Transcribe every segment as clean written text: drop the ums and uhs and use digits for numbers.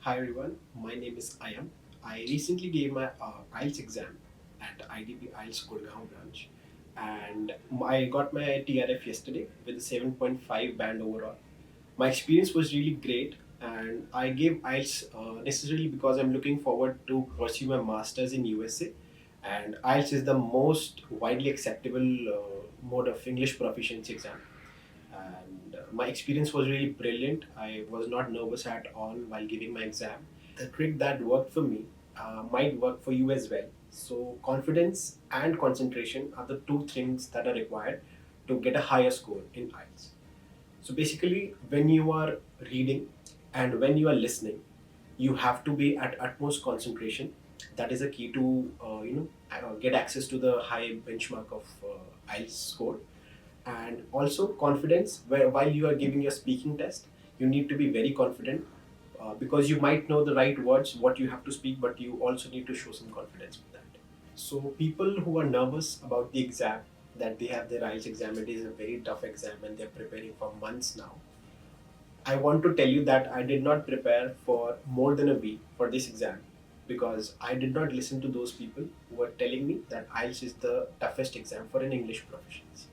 Hi everyone, my name is Ayam. I recently gave my IELTS exam at IDP IELTS Gurgaon branch, and I got my TRF yesterday with a 7.5 band overall. My experience was really great, and I gave IELTS necessarily because I'm looking forward to pursue my masters in USA, and IELTS is the most widely acceptable mode of English proficiency exam, and my experience was really brilliant. I was not nervous at all while giving my exam. The trick that worked for me might work for you as well. So, confidence and concentration are the two things that are required to get a higher score in IELTS. So, basically, when you are reading and when you are listening, you have to be at utmost concentration. That is a key to get access to the high benchmark of IELTS score, and also confidence where while you are giving your speaking test you need to be very confident, because you might know the right words what you have to speak, but you also need to show some confidence with that. So people who are nervous about the exam, that they have their IELTS exam, it is a very tough exam and they're preparing for months now. I want to tell you that I did not prepare for more than a week for this exam, because I did not listen to those people who were telling me that IELTS is the toughest exam for an English proficiency.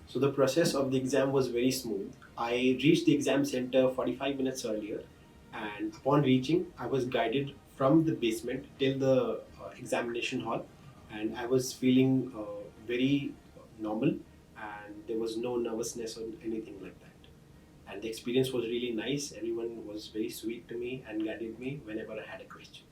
So the process of the exam was very smooth. I reached the exam center 45 minutes earlier, and upon reaching, I was guided from the basement till the examination hall, and I was feeling very normal, and there was no nervousness or anything like that. And the experience was really nice. Everyone was very sweet to me and guided me whenever I had a question.